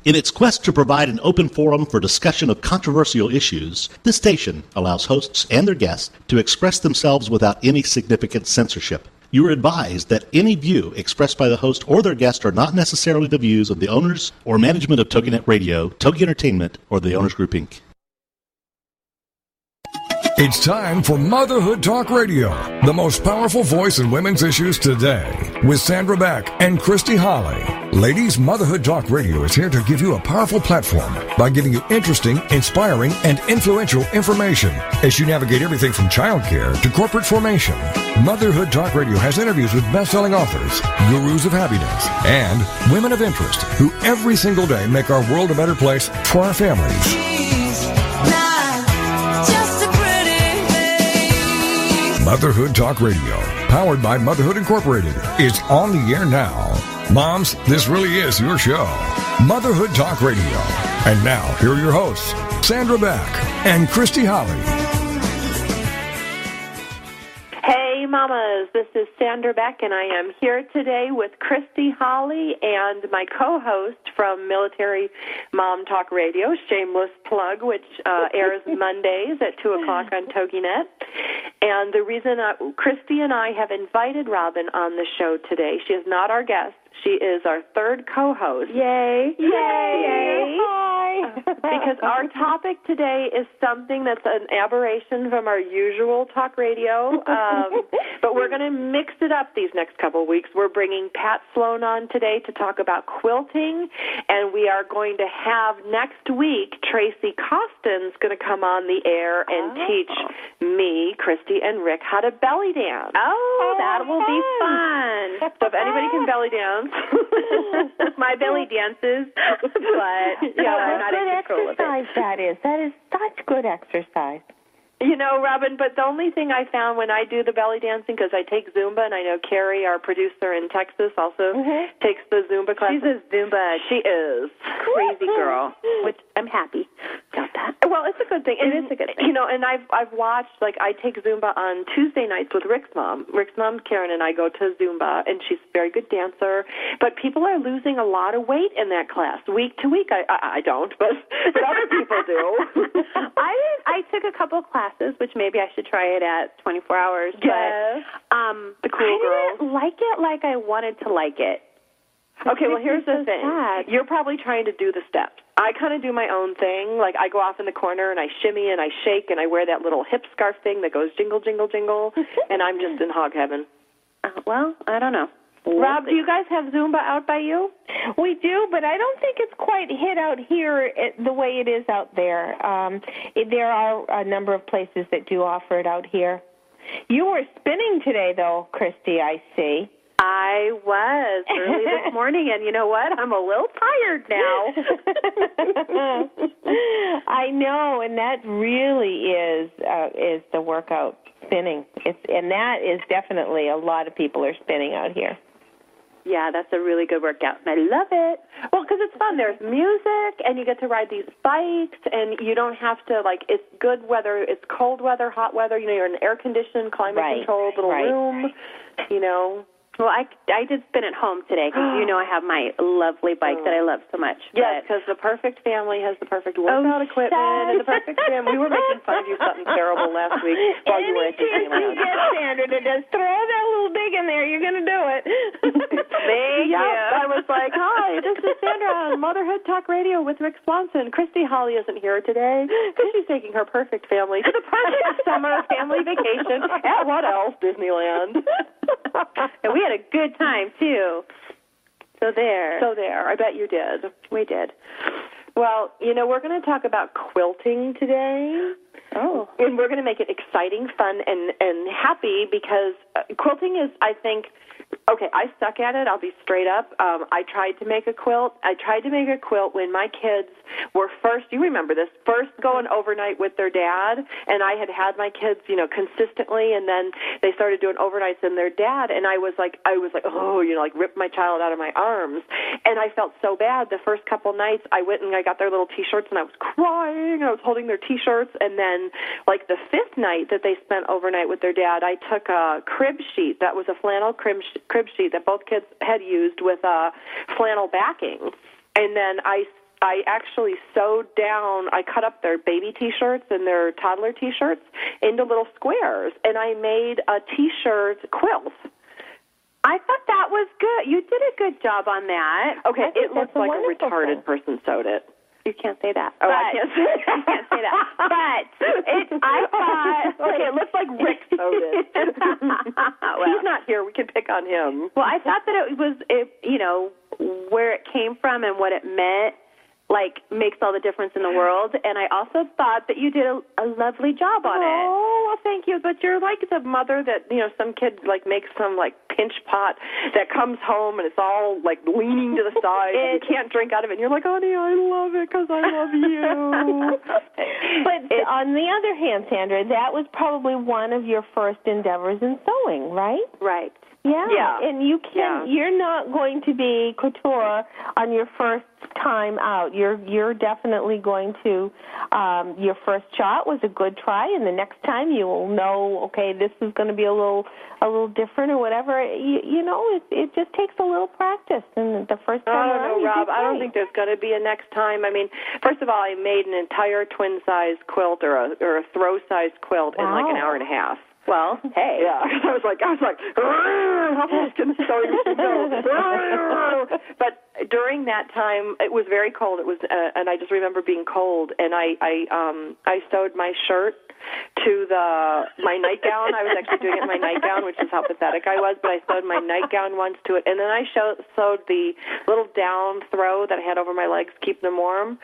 In its quest to provide an open forum for discussion of controversial issues, this station allows hosts and their guests to express themselves without any significant censorship. You are advised that any view expressed by the host or their guest are not necessarily the views of the owners or management of TogiNet Radio, Togi Entertainment, or the Owners Group, Inc. It's time for Motherhood Talk Radio, the most powerful voice in women's issues today, with Sandra Beck and Christy Holly. Ladies, Motherhood Talk Radio is here to give you a powerful platform by giving you interesting, inspiring, and influential information as you navigate everything from childcare to corporate formation. Motherhood Talk Radio has interviews with best-selling authors, gurus of happiness, and women of interest who every single day make our world a better place for our families. Motherhood Talk Radio, powered by Motherhood Incorporated, is on the air now. Moms, this really is your show. Motherhood Talk Radio. And now, here are your hosts, Sandra Beck and Christy Holly. Hey, mamas, this is Sandra Beck, and I am here today with Christy Holly and my co-host from Military Mom Talk Radio, shameless plug, which airs Mondays at 2 o'clock on TogiNet. And the reason Christy and I have invited Robin on the show today, she is not our guest. She is our third co-host. Yay. Yay. Yay. Hi. Because our topic today is something that's an aberration from our usual talk radio, but we're going to mix it up these next couple of weeks. We're bringing Pat Sloan on today to talk about quilting, and we are going to have next week Tracy Costin's going to come on the air and teach me, Christy, and Rick how to belly dance. Oh, that will be fun. So if anybody can belly dance. My belly dances, but I'm not in control of it. That is such good exercise. You know, Robin, but the only thing I found when I do the belly dancing, because I take Zumba, and I know Carrie, our producer in Texas, also takes the Zumba class. She's a Zumba. She is. Crazy girl, which I'm happy about that. Well, it's a good thing. It is a good thing. You know, and I've watched, like, I take Zumba on Tuesday nights with Rick's mom. Rick's mom, Karen, and I go to Zumba, and she's a very good dancer. But people are losing a lot of weight in that class, week to week. I don't, but other people do. I took a couple classes, which maybe I should try it at 24 hours. Yes. But, the cool girls. I didn't like it like I wanted to like it. Okay, well, here's the thing. Sad. You're probably trying to do the steps. I kind of do my own thing. Like, I go off in the corner, and I shimmy, and I shake, and I wear that little hip scarf thing that goes jingle, jingle, jingle, and I'm just in hog heaven. Well, I don't know. Rob, do you guys have Zumba out by you? We do, but I don't think it's quite hit out here the way it is out there. There are a number of places that do offer it out here. You were spinning today, though, Christy, I see. I was early this morning, and you know what? I'm a little tired now. I know, and that really is the workout, spinning. And that is definitely a lot of people are spinning out here. Yeah, that's a really good workout, and I love it. Well, because it's fun. There's music, and you get to ride these bikes, and you don't have to, like, it's good weather, it's cold weather, hot weather. You know, you're in an air-conditioned, climate-controlled little room, you know. Well, I did spin at home today because you know I have my lovely bike that I love so much. Yes, because the perfect family has the perfect workout equipment and the perfect family. We were making fun of you something terrible last week while you were at Disneyland. You get Sandra to just throw that little dig in there. You're going to do it. I was like, hi, this is Sandra on Motherhood Talk Radio with Rick Swanson. Christy Holly isn't here today because she's taking her perfect family to the perfect summer family vacation at what else? Disneyland. And we had a good time, too. So there. I bet you did. We did. Well, you know, we're going to talk about quilting today. Oh. And we're going to make it exciting, fun, and happy because quilting is, I think, okay, I suck at it. I'll be straight up. I tried to make a quilt. When my kids were first going overnight with their dad, and I had my kids, you know, consistently, and then they started doing overnights in their dad, and I was like, oh, you know, like rip my child out of my arms, and I felt so bad. The first couple nights, I went and I got their little T-shirts, and I was crying. I was holding their T-shirts, and then, like the fifth night that they spent overnight with their dad, I took a crib sheet that was a flannel crib sheet that both kids had used with a flannel backing, and then I I actually sewed down, I cut up their baby T-shirts and their toddler T-shirts into little squares, and I made a T-shirt quilt. I thought that was good. You did a good job on that. Okay, it looks like a retarded person sewed it. You can't say that. Oh, I can't say that. I can't say that. But I thought... Okay, it looks like Rick sewed it. Well, he's not here. We can pick on him. Well, I thought that it was, where it came from and what it meant, like, makes all the difference in the world. And I also thought that you did a lovely job on it. Oh, well, thank you. But you're like the mother that, some kid, like, makes some, like, pinch pot that comes home and it's all, like, leaning to the side and you can't drink out of it. And you're like, honey, I love it because I love you. But on the other hand, Sandra, that was probably one of your first endeavors in sewing, right? Right. Yeah. And you're not going to be couture on your first time out. You're definitely going to, your first shot was a good try, and the next time you will know, okay, this is going to be a little different or whatever. It just takes a little practice. And the first time I don't know, Rob. I don't think there's going to be a next time. I mean, first of all, I made an entire twin-size quilt or a throw-size quilt in like an hour and a half. Well, hey. Yeah, I was like, how fast can the sewing machine go? But during that time, it was very cold. It was, and I just remember being cold. And I sewed my shirt to my nightgown. I was actually doing it in my nightgown, which is how pathetic I was. But I sewed my nightgown once to it, and then I sewed the little down throw that I had over my legs, keep them warm.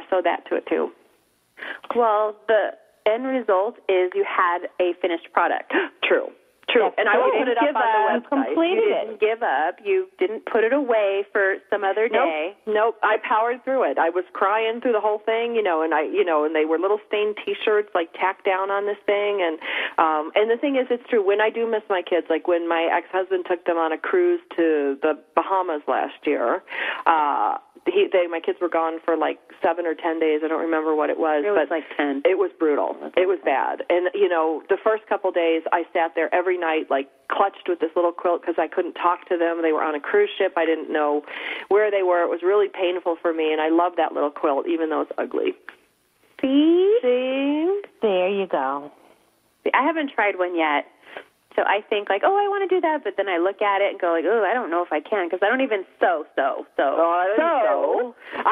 Sewed that to it too. Well, the end result is you had a finished product. True. And I would put it up on the website. You completed it. You didn't give up. You didn't put it away for some other day. Nope. I powered through it. I was crying through the whole thing, and they were little stained T-shirts like tacked down on this thing, and the thing is, it's true. When I do miss my kids, like when my ex-husband took them on a cruise to the Bahamas last year, my kids were gone for like 7 or 10 days. I don't remember what it was. It was like 10. It was brutal. It was bad. And, the first couple days I sat there every night, like clutched with this little quilt because I couldn't talk to them. They were on a cruise ship. I didn't know where they were. It was really painful for me, and I love that little quilt, even though it's ugly. See? There you go. See, I haven't tried one yet. So I think, like, I want to do that, but then I look at it and go, like, I don't know if I can, because I don't even sew. I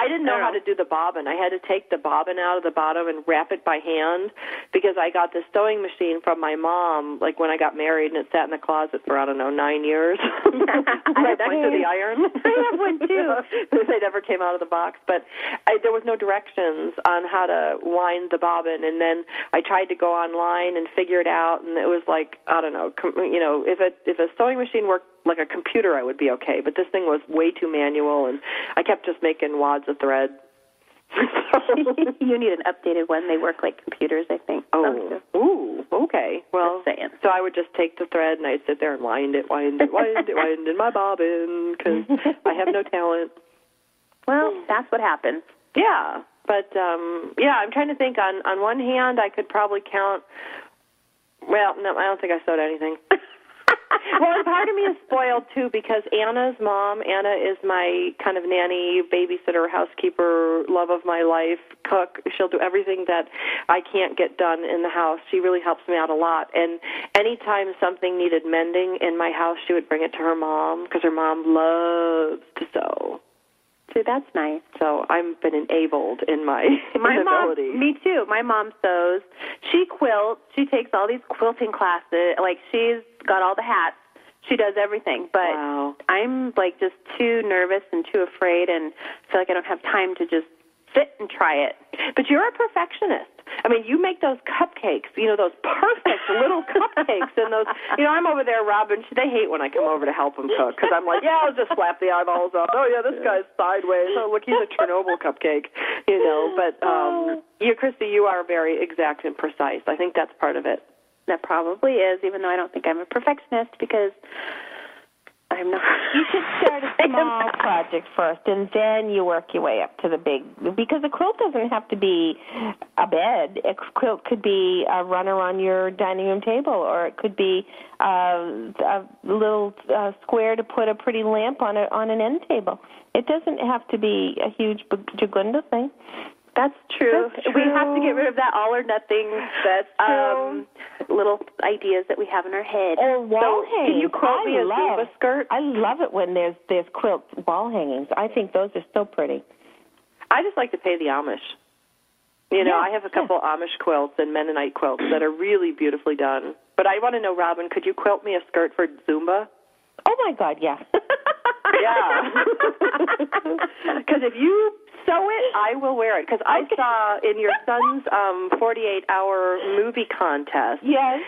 didn't know how to do the bobbin. I had to take the bobbin out of the bottom and wrap it by hand because I got this sewing machine from my mom, like, when I got married, and it sat in the closet for, 9 years, right next to the iron. I have one, too. They never came out of the box, but there was no directions on how to wind the bobbin, and then I tried to go online and figure it out, and it was like, I don't know, if a sewing machine worked like a computer, I would be okay. But this thing was way too manual, and I kept just making wads of thread. You need an updated one. They work like computers, I think. Ooh, okay. Well, so I would just take the thread and I'd sit there and wind it in my bobbin because I have no talent. Well, that's what happens. Yeah, but I'm trying to think. On one hand, I could probably count. Well, no, I don't think I sewed anything. Well, part of me is spoiled, too, because Anna's mom, Anna is my kind of nanny, babysitter, housekeeper, love of my life, cook. She'll do everything that I can't get done in the house. She really helps me out a lot. And anytime something needed mending in my house, she would bring it to her mom because her mom loves to sew. See, that's nice. So I've been enabled in my ability. Me too. My mom sews. She quilts. She takes all these quilting classes. Like, she's got all the hats. She does everything. But I'm, like, just too nervous and too afraid and feel like I don't have time to just sit and try it. But you're a perfectionist. I mean, you make those cupcakes, those perfect little cupcakes, and those, I'm over there, Robin, they hate when I come over to help them cook, because I'm like, I'll just slap the eyeballs off. Oh, yeah, this guy's sideways. Oh, look, he's a Chernobyl cupcake, But, Christy, you are very exact and precise. I think that's part of it. That probably is, even though I don't think I'm a perfectionist, because I'm not. You should start a small project first, and then you work your way up to the big. Because a quilt doesn't have to be a bed. A quilt could be a runner on your dining room table, or it could be a little square to put a pretty lamp on an end table. It doesn't have to be a huge Jagunda thing. That's true. We have to get rid of that all or nothing. Little ideas that we have in our head. Or wall hangings. Can you quilt me a Zumba skirt? I love it when there's quilt wall hangings. I think those are so pretty. I just like to pay the Amish. I have a couple Amish quilts and Mennonite quilts that are really beautifully done. But I want to know, Robin, could you quilt me a skirt for Zumba? Oh, my God, yeah. Yeah. Because if you sew it, I will wear it. Because I saw in your son's 48-hour movie contest. Yes.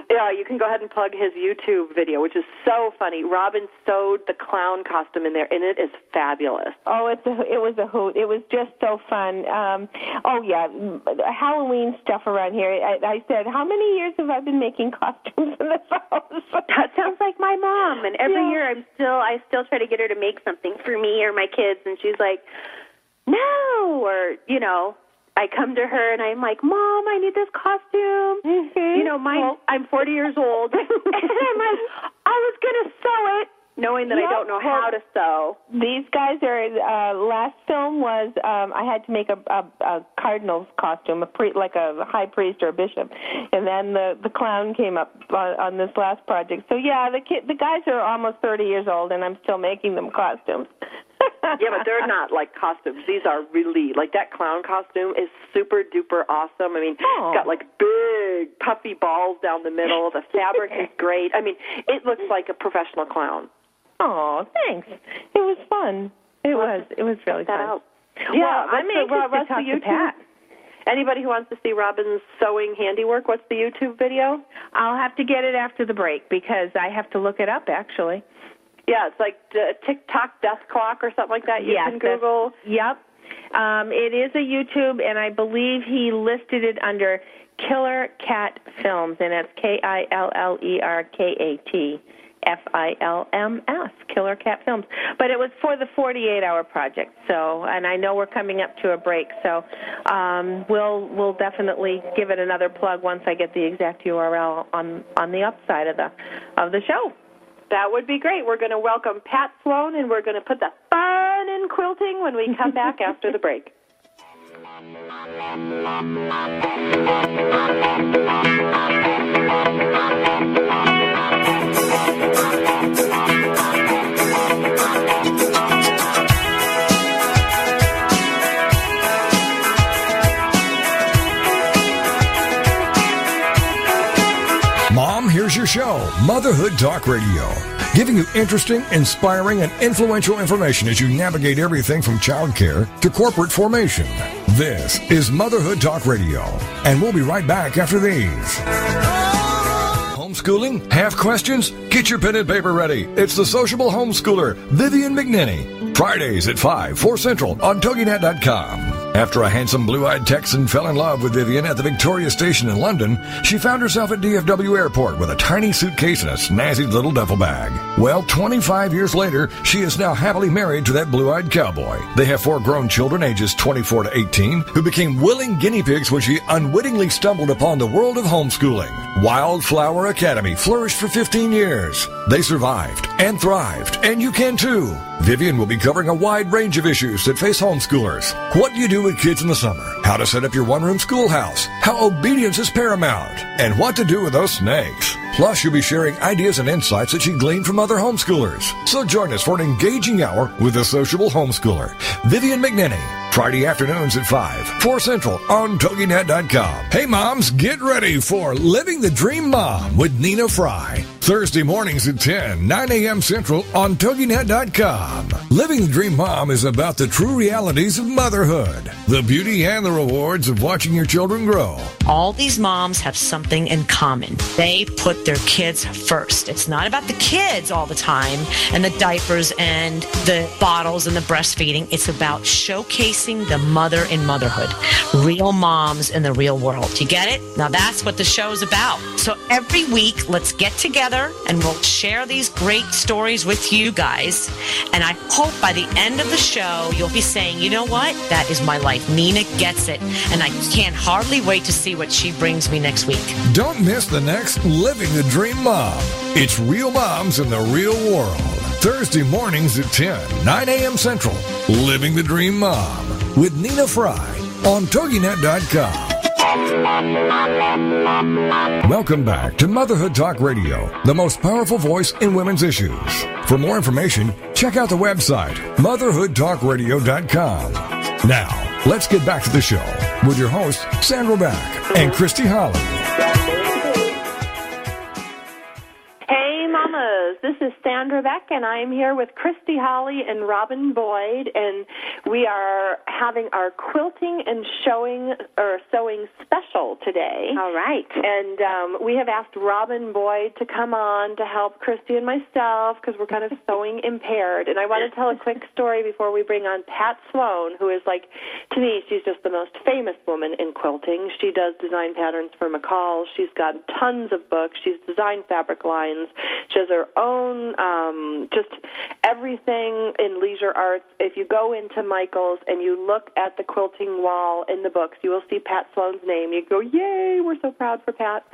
Yeah, you can go ahead and plug his YouTube video, which is so funny. Robin sewed the clown costume in there, and it is fabulous. Oh, it was a hoot. It was just so fun. Halloween stuff around here. I said, how many years have I been making costumes in this house? That sounds like my mom. And every year I still try to get her to make something for me or my kids, and she's like, no, or, I come to her and I'm like, Mom, I need this costume. Mm-hmm. I'm 40 years old. And I'm like, I was going to sew it, knowing that I don't know how to sew. These guys are, last film was, I had to make a cardinal's costume, like a high priest or a bishop. And then the clown came up on this last project. So, yeah, the guys are almost 30 years old, and I'm still making them costumes. Yeah, but they're not like costumes. These are really, like that clown costume is super duper awesome. I mean, it's got like big puffy balls down the middle. The fabric is great. I mean, it looks like a professional clown. Oh, thanks. It was fun. It was really fun. Yeah, I'm anxious to talk to Pat. Anybody who wants to see Robin's sewing handiwork, what's the YouTube video? I'll have to get it after the break because I have to look it up, actually. Yeah, it's like the TikTok death clock or something like that. You can Google. Yep. It is a YouTube, and I believe he listed it under Killer Cat Films, and that's KillerKatFilms, Killer Cat Films. But it was for the 48-hour project, and I know we're coming up to a break, so we'll definitely give it another plug once I get the exact URL on the upside of the show. That would be great. We're going to welcome Pat Sloan, and we're going to put the fun in quilting when we come back after the break. Mom, here's your show, Motherhood Talk Radio, giving you interesting, inspiring, and influential information as you navigate everything from childcare to corporate formation. This is Motherhood Talk Radio, and we'll be right back after these. Homeschooling? Have questions? Get your pen and paper ready. It's the sociable homeschooler, Vivian McNinney. Fridays at 5, 4 Central on TogiNet.com. After a handsome blue-eyed Texan fell in love with Vivian at the Victoria Station in London, she found herself at DFW Airport with a tiny suitcase and a snazzy little duffel bag. Well, 25 years later, she is now happily married to that blue-eyed cowboy. They have 4 grown children ages 24 to 18 who became willing guinea pigs when she unwittingly stumbled upon the world of homeschooling. Wildflower Academy flourished for 15 years. They survived and thrived, and you can too. Vivian will be covering a wide range of issues that face homeschoolers. What do you do with kids in the summer? How to set up your one-room schoolhouse? How obedience is paramount? And what to do with those snakes? Plus, you'll be sharing ideas and insights that she gleaned from other homeschoolers. So join us for an engaging hour with the sociable homeschooler, Vivian McNinney. Friday afternoons at 5, 4 Central on TogiNet.com. Hey moms, get ready for Living the Dream Mom with Nina Fry. Thursday mornings at 10, 9 a.m. Central on TogiNet.com. Living the Dream Mom is about the true realities of motherhood, the beauty and the rewards of watching your children grow. All these moms have something in common. They put their kids first. It's not about the kids all the time and the diapers and the bottles and the breastfeeding. It's about showcasing the mother in motherhood. Real moms in the real world. You get it? Now that's what the show is about. So every week, let's get together together, and we'll share these great stories with you guys. And I hope by the end of the show, you'll be saying, you know what? That is my life. Nina gets it. And I can't hardly wait to see what she brings me next week. Don't miss the next Living the Dream Mom. It's Real Moms in the Real World. Thursday mornings at 10, 9 a.m. Central. Living the Dream Mom with Nina Fry on TogiNet.com. Welcome back to Motherhood Talk Radio, the most powerful voice in women's issues. For more information, check out the website, motherhoodtalkradio.com. Now, let's get back to the show with your hosts, Sandra Beck and Christy Holly. Hey, mamas. This is Sandra Beck, and I am here with Christy Holly and Robin Boyd, and we are having our quilting and sewing special today. All right. And we have asked Robin Boyd to come on to help Christy and myself because we're kind of sewing impaired. And I want to tell a quick story before we bring on Pat Sloan, who is like, to me, she's just the most famous woman in quilting. She does design patterns for McCall. She's got tons of books. She's designed fabric lines. She has her own, just everything in leisure arts. If you go into Michael's and you look at the quilting wall in the books, you will see Pat Sloan's name. You go, yay, we're so proud for Pat.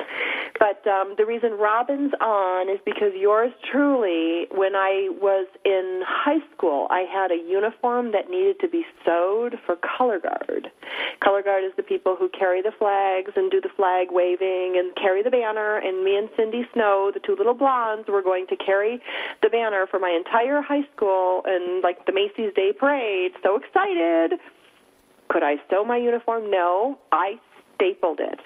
But the reason Robin's on is because yours truly, when I was in high school, I had a uniform that needed to be sewed for color guard. Color guard is the people who carry the flags and do the flag waving and carry the banner, and me and Cindy Snow, the two little blondes, were going to carry the banner for my entire high school and like the Macy's Day Parade. So excited. Could I sew my uniform? No. I stapled it.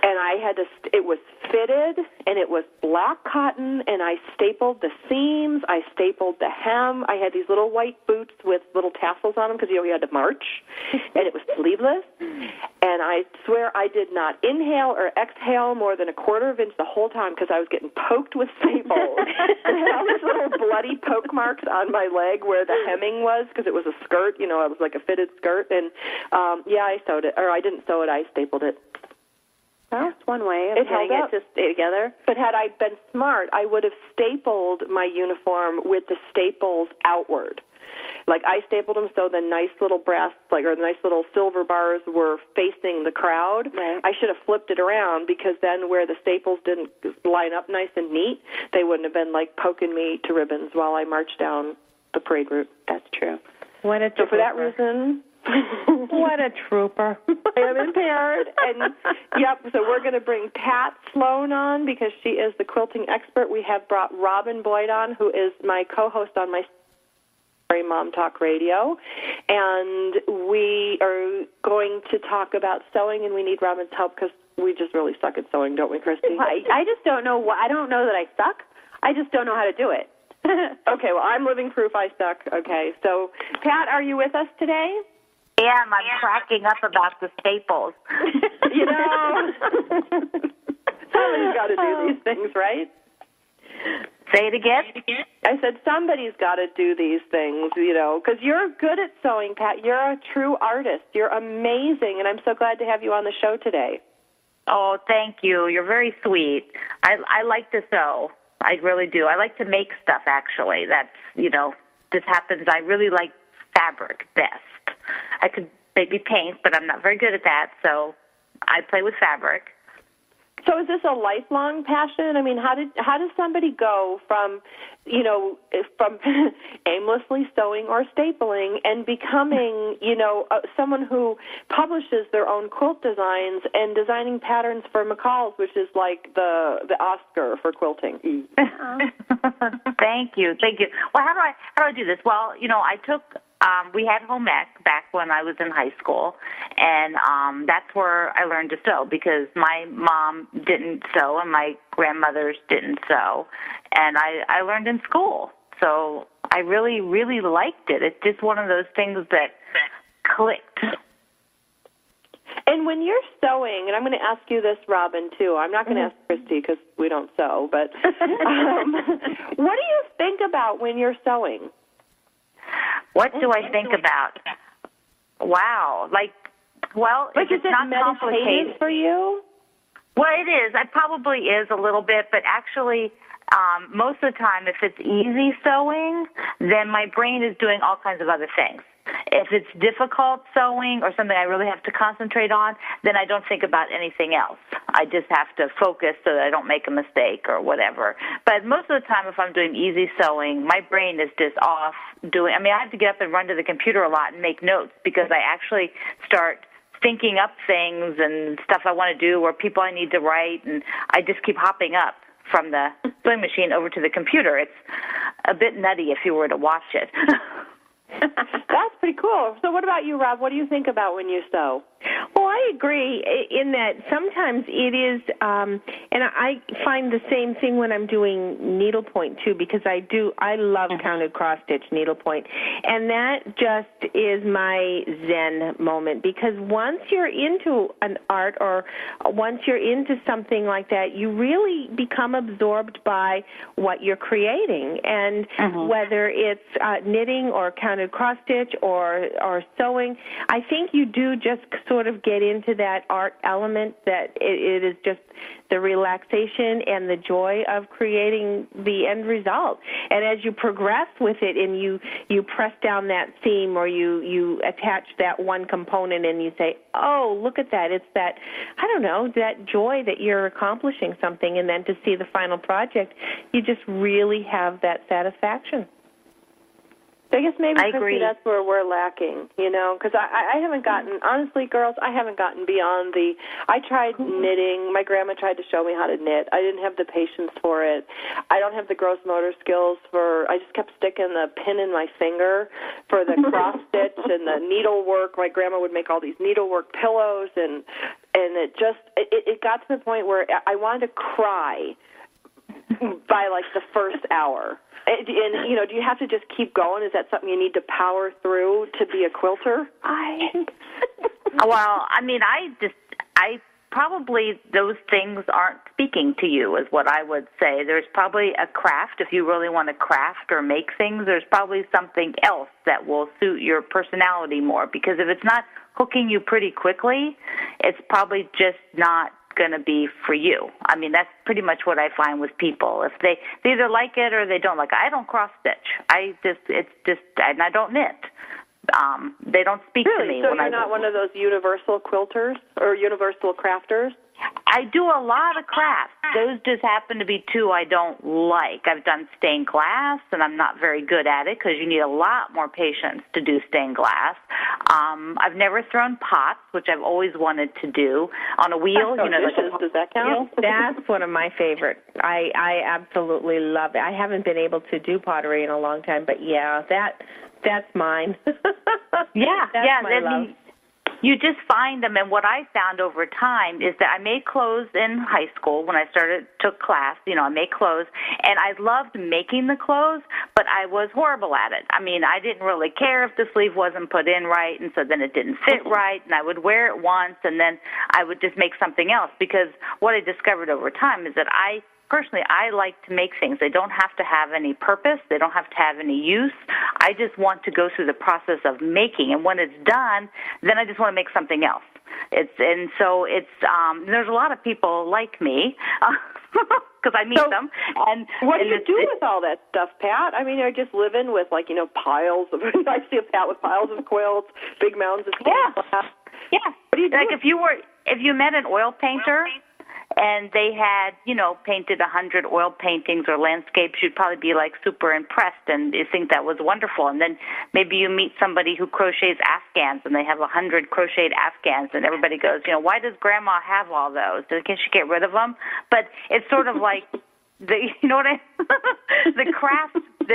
And I had to, it was fitted, and it was black cotton, and I stapled the seams, I stapled the hem. I had these little white boots with little tassels on them because, you had to march, and it was sleeveless. And I swear I did not inhale or exhale more than a quarter of an inch the whole time because I was getting poked with staples. And I had all these little bloody poke marks on my leg where the hemming was because it was a skirt, it was like a fitted skirt. And, I sewed it, or I didn't sew it, I stapled it. Well, that's one way of getting it to stay together. But had I been smart, I would have stapled my uniform with the staples outward. Like I stapled them so the nice little brass, or the nice little silver bars were facing the crowd. Right. I should have flipped it around because then where the staples didn't line up nice and neat, they wouldn't have been like poking me to ribbons while I marched down the parade route. That's true. So for that reason... What a trooper. I am impaired. And, so we're going to bring Pat Sloan on because she is the quilting expert. We have brought Robin Boyd on, who is my co-host on my Mom Talk Radio. And we are going to talk about sewing, and we need Robin's help because we just really suck at sewing, don't we, Christy? I just don't know. I don't know that I suck. I just don't know how to do it. Okay, well, I'm living proof I suck. Okay, so, Pat, are you with us today? Yeah, I'm cracking up about the staples. Somebody's got to do these things, right? Say it again? I said somebody's got to do these things, because you're good at sewing, Pat. You're a true artist. You're amazing, and I'm so glad to have you on the show today. Oh, thank you. You're very sweet. I like to sew. I really do. I like to make stuff, actually. That's, this happens. I really like fabric best. I could maybe paint, but I'm not very good at that, so I play with fabric. So is this a lifelong passion? I mean, how does somebody go from, from aimlessly sewing or stapling and becoming, someone who publishes their own quilt designs and designing patterns for McCall's, which is like the Oscar for quilting? Thank you. Well, how do I do this? Well, I took. We had home ec back when I was in high school, and that's where I learned to sew because my mom didn't sew and my grandmothers didn't sew, and I learned in school. So I really, really liked it. It's just one of those things that clicked. And when you're sewing, and I'm going to ask you this, Robin, too. I'm not going to ask Christy because we don't sew, but what do you think about when you're sewing? What do I think about? Wow. It's is it not meditative complicated for you? Well, it is. It probably is a little bit, but actually, most of the time, if it's easy sewing, then my brain is doing all kinds of other things. If it's difficult sewing or something I really have to concentrate on, then I don't think about anything else. I just have to focus so that I don't make a mistake or whatever. But most of the time, if I'm doing easy sewing, my brain is just off doing. I mean, I have to get up and run to the computer a lot and make notes because I actually start thinking up things and stuff I want to do or people I need to write, and I just keep hopping up from the sewing machine over to the computer. It's a bit nutty if you were to watch it. That's pretty cool. So what about you, Rob? What do you think about when you sew? Well, I agree in that sometimes it is, and I find the same thing when I'm doing needlepoint too, because I love counted cross-stitch needlepoint, and that just is my zen moment, because once you're into an art or once you're into something like that, you really become absorbed by what you're creating, and whether it's knitting or counted cross-stitch or sewing, I think you do just sort of get into that art element, that it is just the relaxation and the joy of creating the end result. And as you progress with it and you press down that seam or you attach that one component and you say, oh, look at that. It's that, I don't know, that joy that you're accomplishing something, and then to see the final project, you just really have that satisfaction. I guess maybe, Christy, that's where we're lacking, because I haven't gotten, honestly, girls, I haven't gotten beyond I tried knitting. My grandma tried to show me how to knit. I didn't have the patience for it. I don't have the gross motor skills I just kept sticking the pin in my finger for the cross-stitch and the needlework. My grandma would make all these needlework pillows, and it got to the point where I wanted to cry by, like, the first hour. And, do you have to just keep going? Is that something you need to power through to be a quilter? Well, I mean, I probably those things aren't speaking to you is what I would say. There's probably a craft. If you really want to craft or make things, there's probably something else that will suit your personality more, because if it's not hooking you pretty quickly, it's probably just not going to be for you. I mean, that's pretty much what I find with people. If they either like it or they don't like it. I don't cross stitch. And I don't knit. They don't speak to me. So you're not one of those universal quilters or universal crafters? I do a lot of crafts. Those just happen to be two I don't like. I've done stained glass, and I'm not very good at it because you need a lot more patience to do stained glass. I've never thrown pots, which I've always wanted to do, on a wheel. Does that count? That's one of my favorite. I absolutely love it. I haven't been able to do pottery in a long time, but yeah, that's mine. Yeah, that's my love. You just find them, and what I found over time is that I made clothes in high school when I took class. I made clothes, and I loved making the clothes, but I was horrible at it. I mean, I didn't really care if the sleeve wasn't put in right, and so then it didn't fit right, and I would wear it once, and then I would just make something else, because what I discovered over time is that Personally, I like to make things. They don't have to have any purpose. They don't have to have any use. I just want to go through the process of making. And when it's done, then I just want to make something else. There's a lot of people like me because I meet them. And what do you do with all that stuff, Pat? I mean, you're just living with piles of. I see a Pat with piles of quilts, big mounds of glass. Yeah. What do you do? Like if you met an oil painter, and they had, painted 100 oil paintings or landscapes, you'd probably be super impressed and you think that was wonderful. And then maybe you meet somebody who crochets Afghans and they have 100 crocheted Afghans, and everybody goes, why does Grandma have all those? Can she get rid of them? But it's sort of like the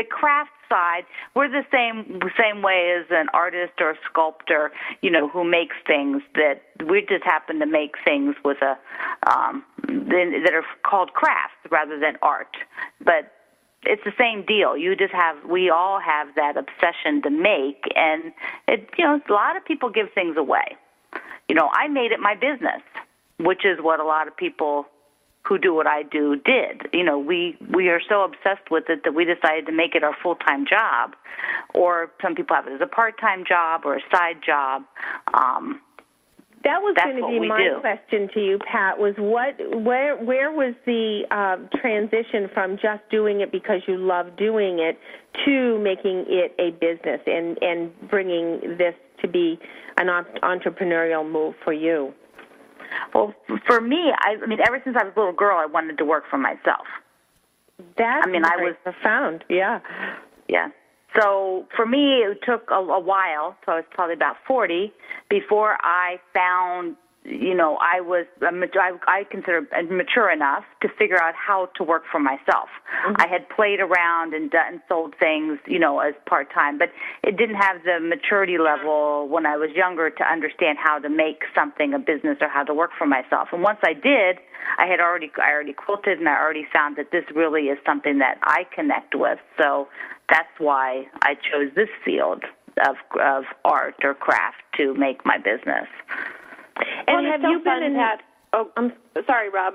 craft side. We're the same way as an artist or a sculptor, who makes things, that we just happen to make things with that are called crafts rather than art. But it's the same deal. We all have that obsession to make, and a lot of people give things away. I made it my business, which is what a lot of people who do what I do did. We are so obsessed with it that we decided to make it our full-time job, or some people have it as a part-time job or a side job. That was going to be my question to you, Pat, was where was the transition from just doing it because you love doing it to making it a business and bringing this to be an entrepreneurial move for you? Well, for me, I mean, ever since I was a little girl, I wanted to work for myself. I was profound, yeah. Yeah. So for me, it took a while, so I was probably about 40, before I found, I consider mature enough to figure out how to work for myself. Mm-hmm. I had played around and sold things, as part-time, but it didn't have the maturity level when I was younger to understand how to make something a business or how to work for myself. And once I did, I already quilted, and I already found that this really is something that I connect with. So that's why I chose this field of art or craft to make my business. And have you been in that? Oh, I'm sorry, Rob.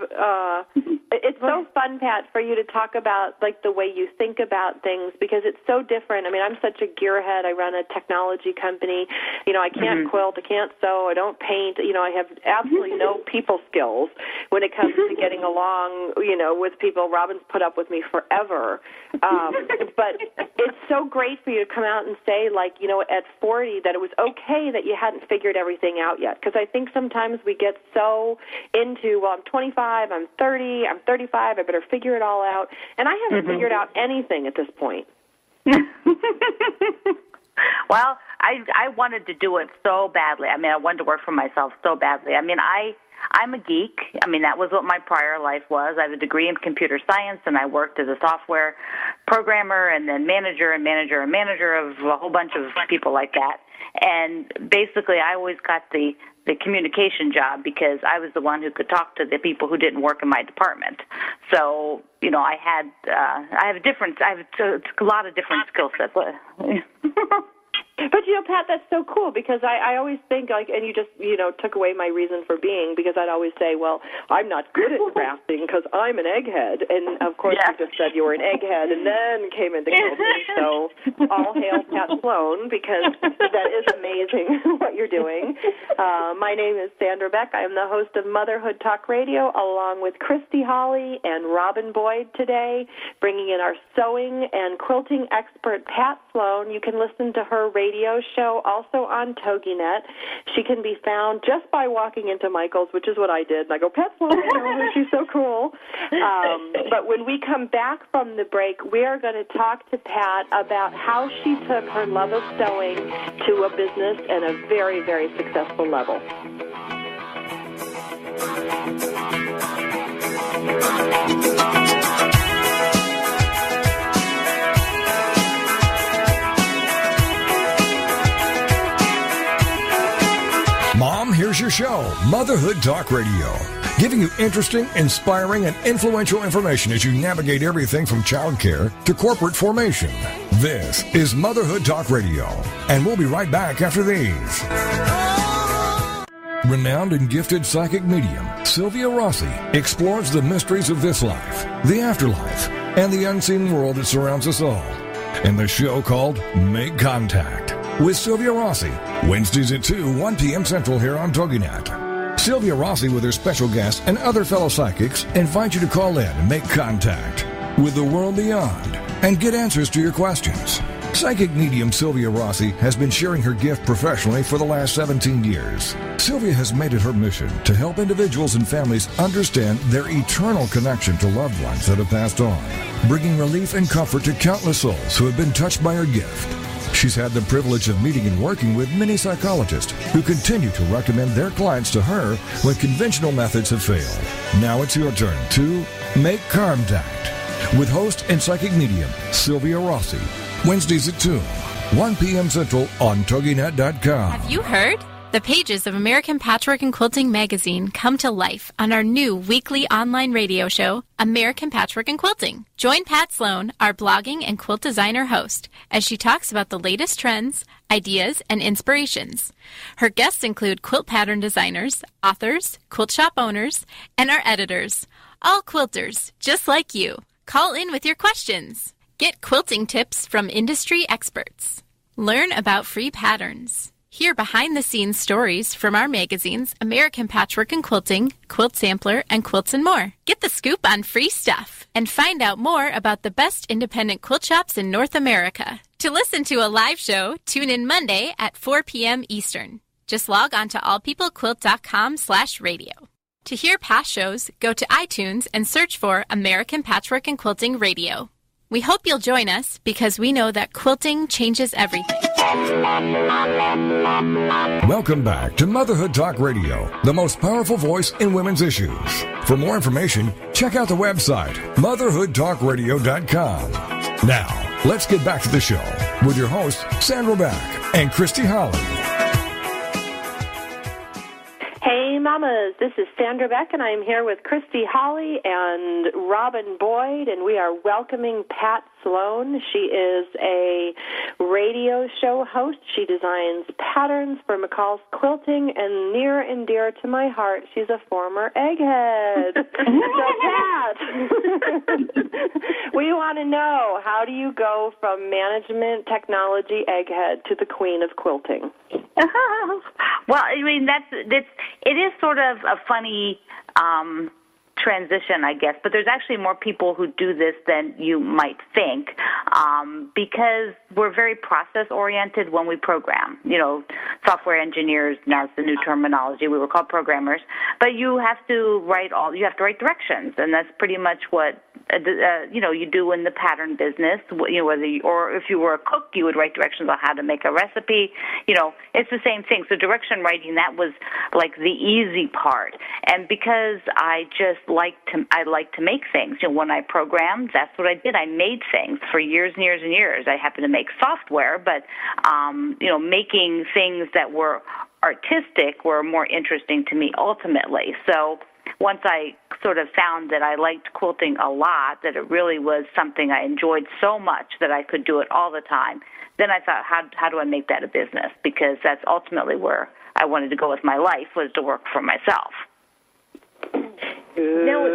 It's so fun, Pat, for you to talk about like the way you think about things, because it's so different. I mean, I'm such a gearhead. I run a technology company. I can't quilt, I can't sew, I don't paint. I have absolutely no people skills when it comes to getting along, with people. Robin's put up with me forever. But it's so great for you to come out and say, like, at 40 that it was okay that you hadn't figured everything out yet. Because I think sometimes we get so into, well, I'm 25, I'm 30, I'm 35, I better figure it all out. And I haven't figured out anything at this point. Well, I wanted to do it so badly. I mean, I wanted to work for myself so badly. I mean, I'm a geek. I mean, that was what my prior life was. I have a degree in computer science, and I worked as a software programmer and then manager of a whole bunch of people like that. And basically, I always got the communication job because I was the one who could talk to the people who didn't work in my department. So, I have a lot of different skill sets. But, Pat, that's so cool because I always think, like, and you just, took away my reason for being, because I'd always say, well, I'm not good at crafting because I'm an egghead. And, of course, you just said you were an egghead and then came into quilting. So all hail Pat Sloan, because that is amazing what you're doing. My name is Sandra Beck. I am the host of Motherhood Talk Radio, along with Christy Holly and Robin Boyd today, bringing in our sewing and quilting expert, Pat Sloan. You can listen to her radio show also on TogiNet. She can be found just by walking into Michael's, which is what I did. And I go, Pat Sloan, she's so cool. But when we come back from the break, we are going to talk to Pat about how she took her love of sewing to a business and a very, very successful level. Mom, here's your show, Motherhood Talk Radio, giving you interesting, inspiring, and influential information as you navigate everything from childcare to corporate formation. This is Motherhood Talk Radio, and we'll be right back after these. Renowned and gifted psychic medium Sylvia Rossi explores the mysteries of this life, the afterlife, and the unseen world that surrounds us all in the show called Make Contact with Sylvia Rossi, Wednesdays at 1 p.m. Central here on TogiNet. Sylvia Rossi, with her special guests and other fellow psychics, invite you to call in and make contact with the world beyond and get answers to your questions. Psychic medium Sylvia Rossi has been sharing her gift professionally for the last 17 years. Sylvia has made it her mission to help individuals and families understand their eternal connection to loved ones that have passed on, bringing relief and comfort to countless souls who have been touched by her gift. She's had the privilege of meeting and working with many psychologists who continue to recommend their clients to her when conventional methods have failed. Now it's your turn to make contact with host and psychic medium Sylvia Rossi. Wednesdays at 1 p.m. Central on TogiNet.com. Have you heard? The pages of American Patchwork and Quilting magazine come to life on our new weekly online radio show, American Patchwork and Quilting. Join Pat Sloan, our blogging and quilt designer host, as she talks about the latest trends, ideas, and inspirations. Her guests include quilt pattern designers, authors, quilt shop owners, and our editors, all quilters, just like you. Call in with your questions. Get quilting tips from industry experts. Learn about free patterns. Hear behind-the-scenes stories from our magazines, American Patchwork and Quilting, Quilt Sampler, and Quilts and More. Get the scoop on free stuff and find out more about the best independent quilt shops in North America. To listen to a live show, tune in Monday at 4 p.m. Eastern. Just log on to allpeoplequilt.com/radio. To hear past shows, go to iTunes and search for American Patchwork and Quilting Radio. We hope you'll join us because we know that quilting changes everything. Welcome back to Motherhood Talk Radio, the most powerful voice in women's issues. For more information, check out the website, motherhoodtalkradio.com. Now, let's get back to the show with your hosts, Sandra Beck and Christy Holly. Hey, mamas, this is Sandra Beck, and I'm here with Christy Holly and Robin Boyd, and we are welcoming Pat Sloan. She is a radio show host. She designs patterns for McCall's Quilting, and near and dear to my heart, she's a former egghead. So, Pat, we want to know, how do you go from management technology egghead to the queen of quilting? Well, I mean, it is sort of a funny transition, I guess, but there's actually more people who do this than you might think, because we're very process-oriented when we program. You know, software engineers, now it's the new terminology, we were called programmers, but you have to write directions, and that's pretty much what you do in the pattern business. Or if you were a cook, you would write directions on how to make a recipe. You know, it's the same thing. So direction writing, that was like the easy part. And because I like to make things. You know, when I programmed, that's what I did. I made things for years and years and years. I happened to make software, but making things that were artistic were more interesting to me ultimately. So once I sort of found that I liked quilting a lot, that it really was something I enjoyed so much that I could do it all the time, then I thought, how do I make that a business? Because that's ultimately where I wanted to go with my life, was to work for myself. Now,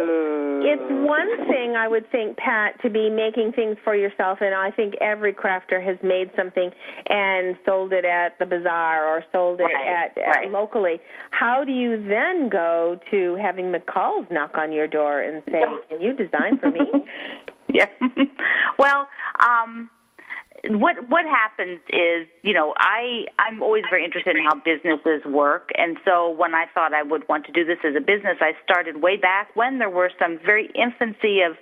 it's one thing, I would think, Pat, to be making things for yourself, and I think every crafter has made something and sold it at the bazaar or sold it at locally. How do you then go to having McCall's knock on your door and say, can you design for me? Yeah. Well, what happens is, I'm always very interested in how businesses work, and so when I thought I would want to do this as a business, I started way back when there were some very infancy of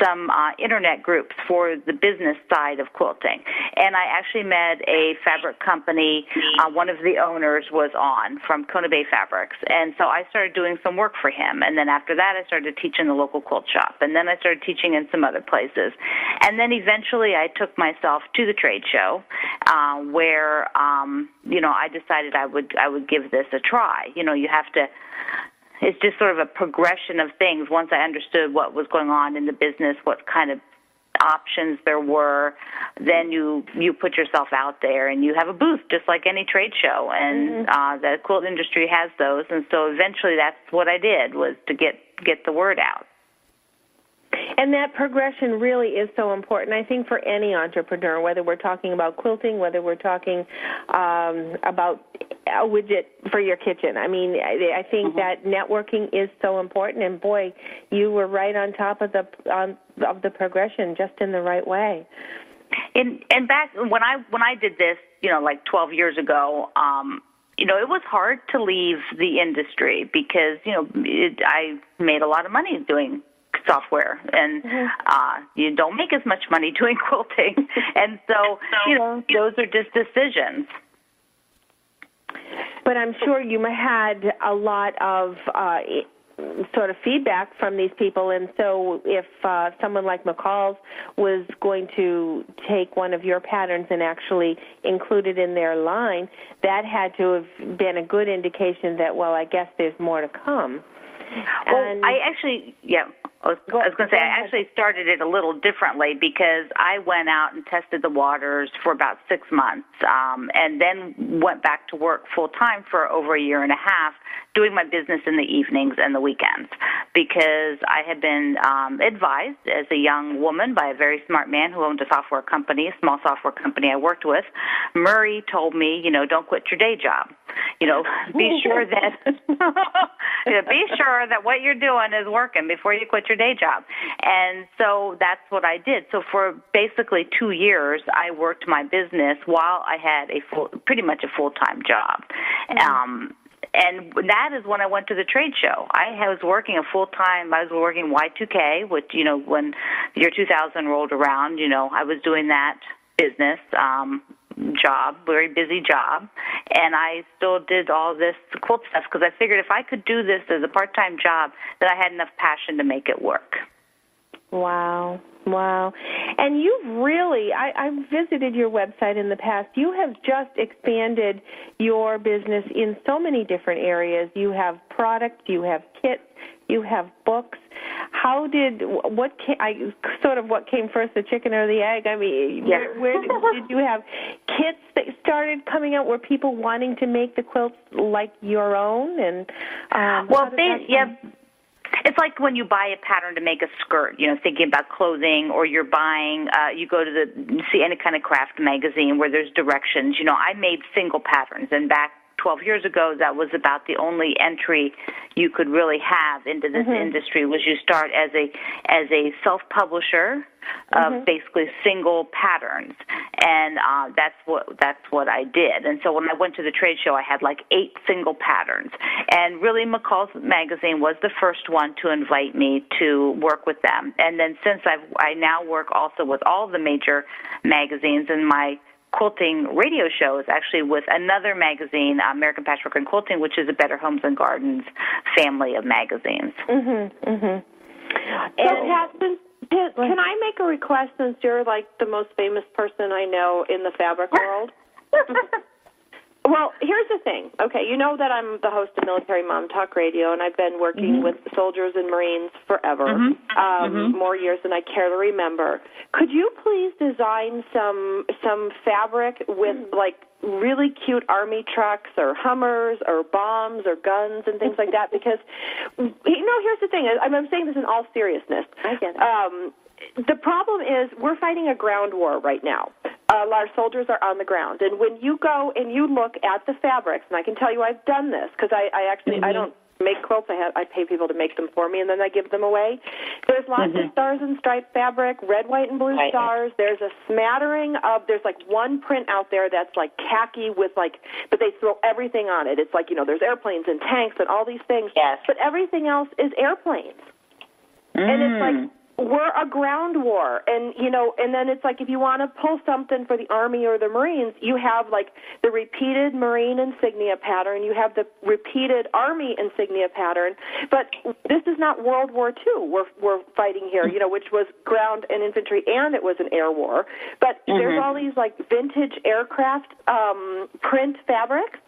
some internet groups for the business side of quilting, and I actually met a fabric company. One of the owners was on from Kona Bay Fabrics, and so I started doing some work for him, and then after that I started teaching the local quilt shop, and then I started teaching in some other places, and then eventually I took myself to the trade show, where I decided I would give this a try. You have to. It's just sort of a progression of things. Once I understood what was going on in the business, what kind of options there were, then you put yourself out there and you have a booth, just like any trade show, and the quilt industry has those. And so eventually, that's what I did, was to get the word out. And that progression really is so important, I think, for any entrepreneur, whether we're talking about quilting, whether we're talking about a widget for your kitchen. I mean, I think that networking is so important, and boy, you were right on top of the progression, just in the right way. And back when I did this, like 12 years ago, it was hard to leave the industry because I made a lot of money doing software, and you don't make as much money doing quilting, and so those are just decisions. But I'm sure you had a lot of sort of feedback from these people, and so if someone like McCall's was going to take one of your patterns and actually include it in their line, that had to have been a good indication that, well, I guess there's more to come. Well, I was going to say, I actually started it a little differently because I went out and tested the waters for about 6 months, and then went back to work full-time for over a year and a half, doing my business in the evenings and the weekends, because I had been advised as a young woman by a very smart man who owned a software company, a small software company I worked with. Murray told me, don't quit your day job. Be sure that what you're doing is working before you quit your day job. And so that's what I did. So for basically 2 years, I worked my business while I had pretty much a full-time job. And that is when I went to the trade show. I was working I was working Y2K, which, when year 2000 rolled around, I was doing that business job, very busy job, and I still did all this quilt stuff because I figured if I could do this as a part-time job, that I had enough passion to make it work. Wow. And you've really, I've visited your website in the past. You have just expanded your business in so many different areas. You have products, you have kits, you have books. What came first, the chicken or the egg? I mean, where did you have kits that started coming out? Were people wanting to make the quilts like your own? And it's like when you buy a pattern to make a skirt, thinking about clothing, or you're buying, you go to see any kind of craft magazine where there's directions. I made single patterns, and back 12 years ago, that was about the only entry you could really have into this industry, was you start as a self-publisher of basically single patterns, and that's what I did. And so when I went to the trade show, I had like 8 single patterns, and really McCall's magazine was the first one to invite me to work with them. And then since I now work also with all the major magazines, and my quilting radio show is actually with another magazine, American Patchwork and Quilting, which is a Better Homes and Gardens family of magazines. So, Pat, can I make a request, since you're like the most famous person I know in the fabric world? Well, here's the thing. Okay, you know that I'm the host of Military Mom Talk Radio, and I've been working with soldiers and Marines forever, more years than I care to remember. Could you please design some fabric with, like, really cute Army trucks or Hummers or bombs or guns and things like that? Because, here's the thing. I'm saying this in all seriousness. I get it. The problem is we're fighting a ground war right now. Our soldiers are on the ground. And when you go and you look at the fabrics, and I can tell you I've done this, because I don't make quilts. I pay people to make them for me, and then I give them away. There's lots of stars and stripe fabric, red, white, and blue stars. There's a smattering of, there's like one print out there that's like khaki with like, but they throw everything on it. It's like, there's airplanes and tanks and all these things. Yes. But everything else is airplanes. And it's like, we're a ground war, and and then it's like if you want to pull something for the Army or the Marines, you have like the repeated Marine insignia pattern, you have the repeated Army insignia pattern, but this is not World War II. We're fighting here, which was ground and infantry, and it was an air war. But there's all these like vintage aircraft print fabrics.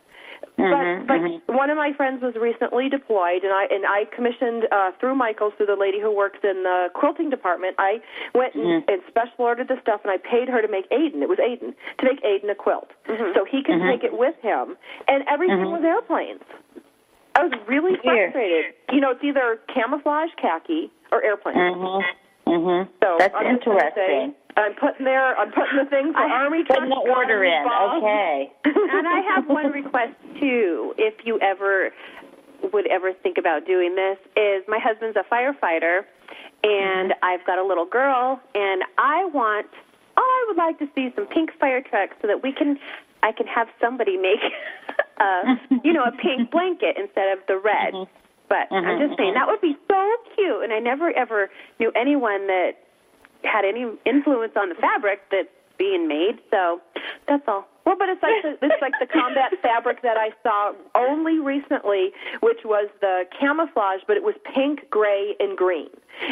But one of my friends was recently deployed, and I commissioned through Michaels, through the lady who works in the quilting department. I went and special ordered the stuff, and I paid her to make Aiden. It was Aiden to make Aiden a quilt, so he could take it with him. And everything was airplanes. I was really frustrated. It's either camouflage khaki or airplanes. So that's interesting. I'm putting the thing for Army trucks. Putting the order in, okay. And I have one request, too, if you would ever think about doing this, is my husband's a firefighter, and I've got a little girl, and I would like to see some pink fire trucks so that I can have somebody make, a pink blanket instead of the red. But I'm just saying, that would be so cute, and I never, ever knew anyone that had any influence on the fabric that's being made, so that's all. Well, but it's like the combat fabric that I saw only recently, which was the camouflage, but it was pink, gray, and green.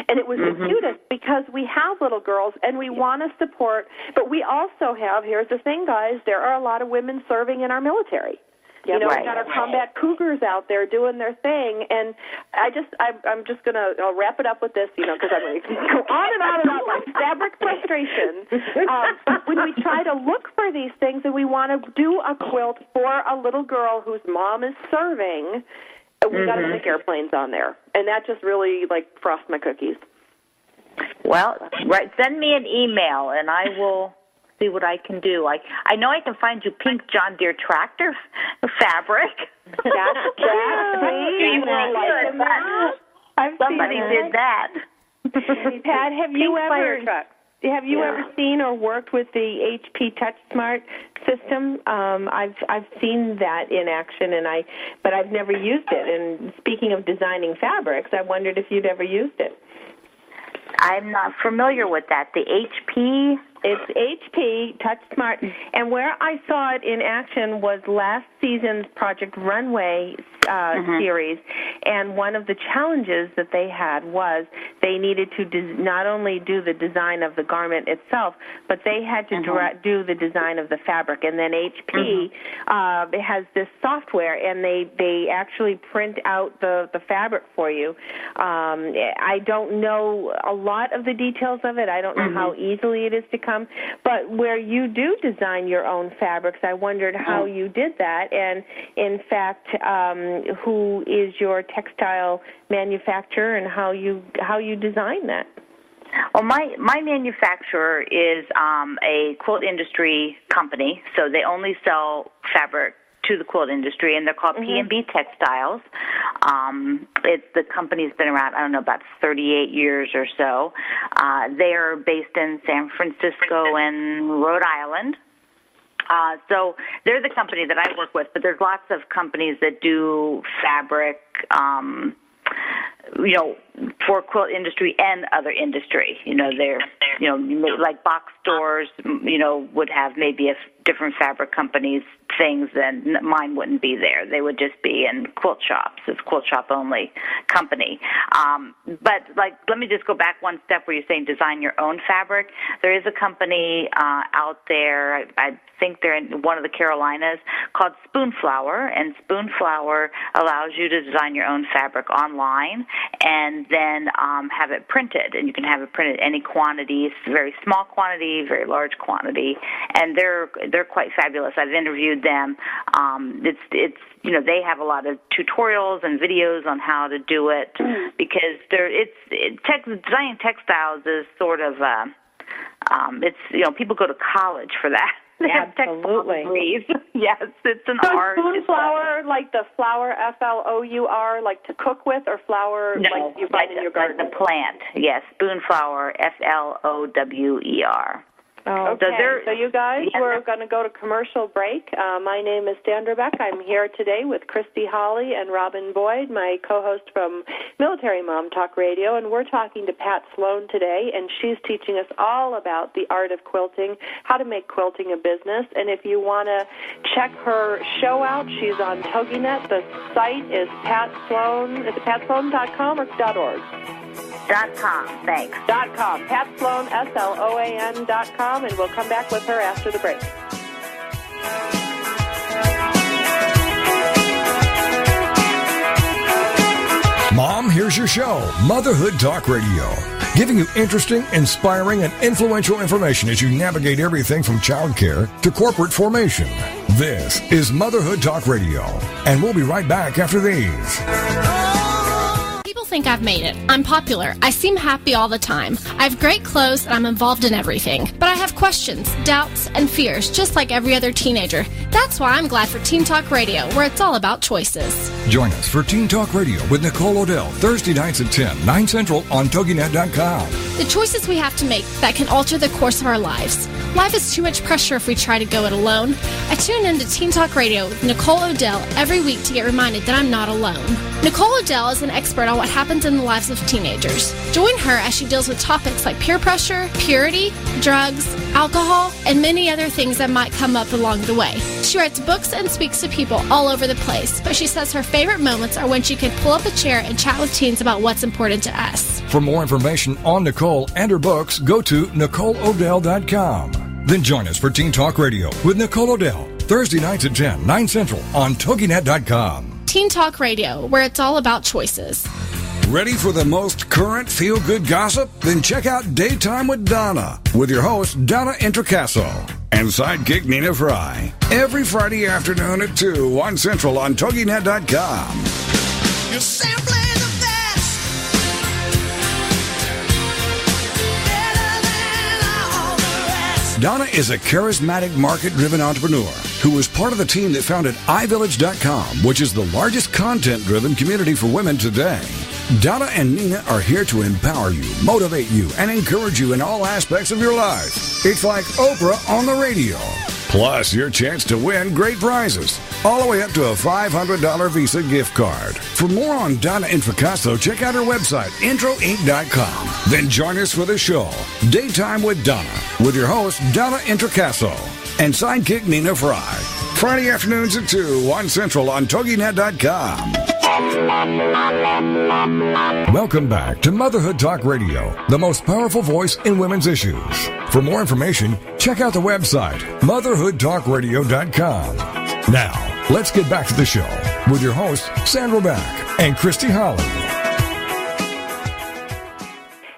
And it was the cutest because we have little girls and we want to support, but we also have, here's the thing, guys, there are a lot of women serving in our military. We've got our combat cougars out there doing their thing, and I'm just going to wrap it up with this, because I'm going to go on and on about my fabric frustration. But when we try to look for these things and we want to do a quilt for a little girl whose mom is serving, We got to stick airplanes on there, and that just really frost my cookies. Well, right. Send me an email, and I will see what I can do. I know I can find you pink John Deere tractor fabric. Somebody did that. Pat, have you ever seen or worked with the HP TouchSmart system? I've seen that in action, but I've never used it. And speaking of designing fabrics, I wondered if you'd ever used it. I'm not familiar with that. The HP? It's HP TouchSmart, and where I saw it in action was last season's Project Runway series, and one of the challenges that they had was they needed to not only do the design of the garment itself, but they had to do the design of the fabric. And then HP has this software, and they actually print out the fabric for you. I don't know a lot of the details of it. I don't know how easily it is to come, but where you do design your own fabrics, I wondered how you did that, and in fact, who is your textile manufacturer and how you design that? Well, my manufacturer is a quilt industry company, so they only sell fabric to the quilt industry, and they're called P&B Textiles. The company's been around, I don't know, about 38 years or so. They're based in San Francisco and Rhode Island. So they're the company that I work with, but there's lots of companies that do fabric, for quilt industry and other industry. They're, like box stores, would have maybe a different fabric companies things, then mine wouldn't be there. They would just be in quilt shops. It's quilt shop only company. But let me just go back one step where you're saying design your own fabric. There is a company out there, I think they're in one of the Carolinas, called Spoonflower, and Spoonflower allows you to design your own fabric online and then have it printed, and you can have it printed any quantities, very small quantity, very large quantity, and they're quite fabulous. I've interviewed them. It's they have a lot of tutorials and videos on how to do it because designing textiles is sort of people go to college for that. Absolutely. Yes, it's an art. Spoonflower, like the flower, Flour, like to cook with, or flower like you find in your garden? Like the plant, yes. Spoonflower, Flower. Okay, so you guys, we're going to go to commercial break. My name is Sandra Beck. I'm here today with Christy Holly and Robin Boyd, my co-host from Military Mom Talk Radio, and we're talking to Pat Sloan today, and she's teaching us all about the art of quilting, how to make quilting a business, and if you want to check her show out, she's on TogiNet. The site is Pat Sloan. Is it PatSloan.com or .org? .com, thanks. .com. Pat Sloan, SLOAN.com, and we'll come back with her after the break. Mom, here's your show, Motherhood Talk Radio, giving you interesting, inspiring, and influential information as you navigate everything from childcare to corporate formation. This is Motherhood Talk Radio, and we'll be right back after these. People think I've made it. I'm popular. I seem happy all the time. I have great clothes and I'm involved in everything. But I have questions, doubts, and fears, just like every other teenager. That's why I'm glad for Teen Talk Radio, where it's all about choices. Join us for Teen Talk Radio with Nicole Odell, Thursday nights at 10, 9 Central on TogiNet.com. The choices we have to make that can alter the course of our lives. Life is too much pressure if we try to go it alone. I tune in to Teen Talk Radio with Nicole Odell every week to get reminded that I'm not alone. Nicole Odell is an expert on what happens in the lives of teenagers. Join her as she deals with topics like peer pressure, purity, drugs, alcohol, and many other things that might come up along the way. She writes books and speaks to people all over the place, but she says her favorite moments are when she can pull up a chair and chat with teens about what's important to us. For more information on Nicole and her books, go to NicoleOdell.com. Then join us for Teen Talk Radio with Nicole Odell, Thursday nights at 10, 9 Central on TogiNet.com. Teen Talk Radio, where it's all about choices. Ready for the most current feel-good gossip? Then check out Daytime with Donna, with your host, Donna Introcaso, and sidekick Nina Fry. Every Friday afternoon at 2, 1 Central on TogiNet.com. You're simply the best. Better than all the rest. Donna is a charismatic, market-driven entrepreneur who was part of the team that founded iVillage.com, which is the largest content-driven community for women today. Donna and Nina are here to empower you, motivate you, and encourage you in all aspects of your life. It's like Oprah on the radio. Plus, your chance to win great prizes, all the way up to a $500 Visa gift card. For more on Donna Introcaso, check out her website, introinc.com. Then join us for the show, Daytime with Donna, with your host, Donna Introcaso, and sidekick Nina Fry. Friday afternoons at 2, 1 Central on TogiNet.com. Welcome back to Motherhood Talk Radio, the most powerful voice in women's issues. For more information, check out the website, motherhoodtalkradio.com. Now, let's get back to the show with your hosts, Sandra Beck and Christy Holly.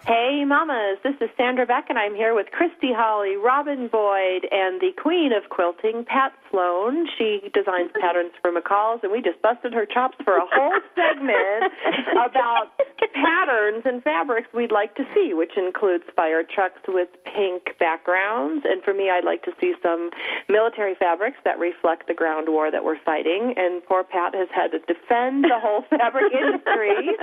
Hey, mamas, this is Sandra Beck, and I'm here with Christy Holly, Robin Boyd, and the queen of quilting, Pat Sloan. She designs patterns for McCall's, and we just busted her chops for a whole segment about patterns and fabrics we'd like to see, which includes fire trucks with pink backgrounds. And for me, I'd like to see some military fabrics that reflect the ground war that we're fighting. And poor Pat has had to defend the whole fabric industry.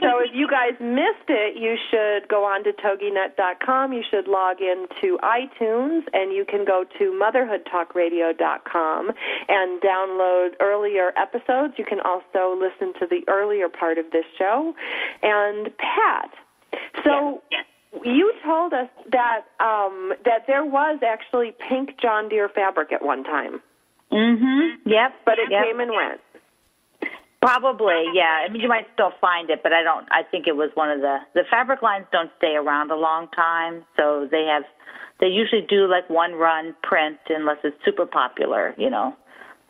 So if you guys missed it, you should go on to TogiNet.com. You should log into iTunes, and you can go to MotherhoodTalkRadio.com and download earlier episodes. You can also listen to the earlier part of this show. And Pat, so you told us that that there was actually pink John Deere fabric at one time. Mm-hmm. Yep. But it came and went. Probably, yeah. I mean, you might still find it, but I think it was one of the fabric lines don't stay around a long time, so they usually do like one run print unless it's super popular, you know.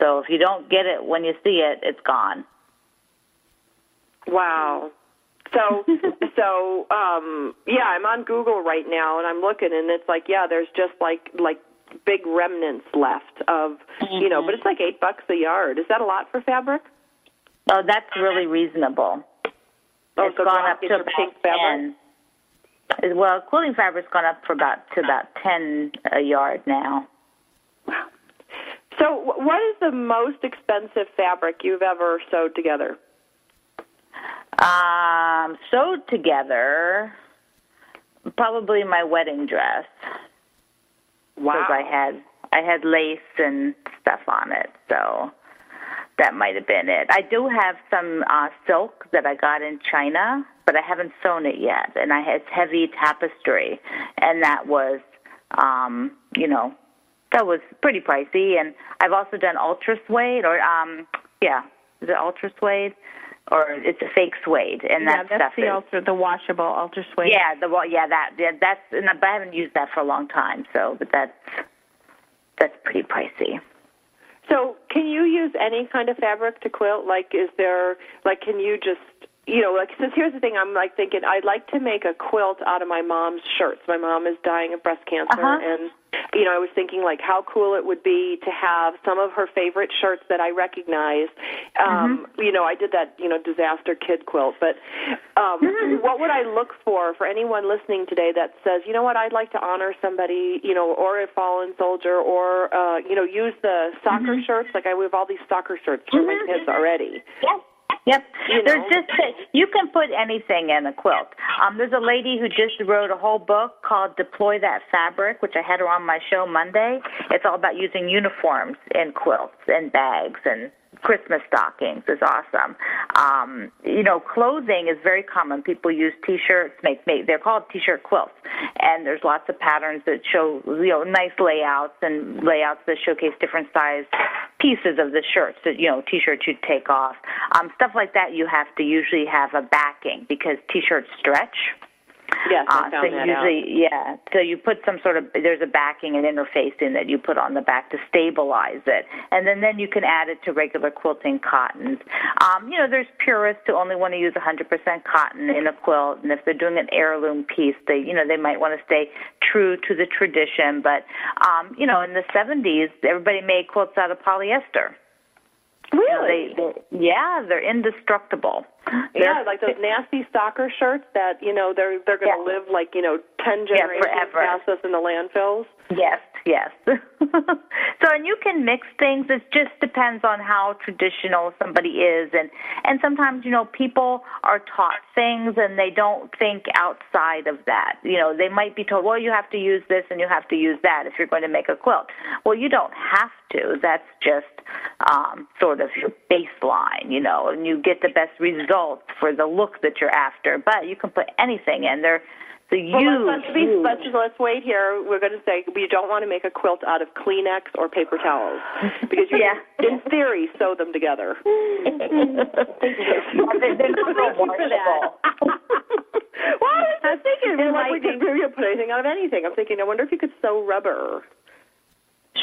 So if you don't get it when you see it, it's gone. Wow. So yeah, I'm on Google right now and I'm looking, and it's like, yeah, there's just like big remnants left of, you know, but it's like $8 a yard. Is that a lot for fabric? Oh, that's really reasonable. Oh, it's so gone up to about pink fabric? 10. Well, quilting fabric's gone up to about 10 a yard now. Wow. So what is the most expensive fabric you've ever sewed together? Sewed together, probably my wedding dress. Wow. Because I had lace and stuff on it, so that might have been it. I do have some silk that I got in China, but I haven't sewn it yet. And it's heavy tapestry, and that was, that was pretty pricey. And I've also done ultra suede, or is it ultra suede? Or it's a fake suede, and that that's stuff the washable ultra suede. Yeah, that's. But I haven't used that for a long time, but that's pretty pricey. So can you use any kind of fabric to quilt? Like, can you just, since here's the thing, I'm like thinking, I'd like to make a quilt out of my mom's shirts. My mom is dying of breast cancer, and, I was thinking, like, how cool it would be to have some of her favorite shirts that I recognize. I did that, disaster kid quilt, but what would I look for anyone listening today that says, you know what, I'd like to honor somebody, or a fallen soldier, or, use the soccer shirts. Like, we have all these soccer shirts for my kids already. Yep. You can put anything in a quilt. There's a lady who just wrote a whole book called Deploy That Fabric, which I had her on my show Monday. It's all about using uniforms in quilts and bags and Christmas stockings. Is awesome. Clothing is very common. People use T-shirts. They're called T-shirt quilts, and there's lots of patterns that show nice layouts and layouts that showcase different size pieces of the shirts that T-shirts you'd take off. Stuff like that you have to usually have a backing because T-shirts stretch. Yes, I found that out. So you put there's a backing and interfacing that you put on the back to stabilize it. And then you can add it to regular quilting cottons. There's purists who only want to use 100% cotton in a quilt. And if they're doing an heirloom piece, they might want to stay true to the tradition. But, in the 70s, everybody made quilts out of polyester. Really? They're indestructible. Yeah, like those nasty soccer shirts that, they're going to live like, 10 generations past us in the landfills. Yes. So, and you can mix things. It just depends on how traditional somebody is. And sometimes, people are taught things and they don't think outside of that. They might be told, well, you have to use this and you have to use that if you're going to make a quilt. Well, you don't have to. That's just sort of your baseline, and you get the best results for the look that you're after. But you can put anything in there. Let's wait here. We're going to say we don't want to make a quilt out of Kleenex or paper towels because you can, in theory, sew them together. They're not washable. Well, I was thinking, we could put anything out of anything. I'm thinking, I wonder if you could sew rubber.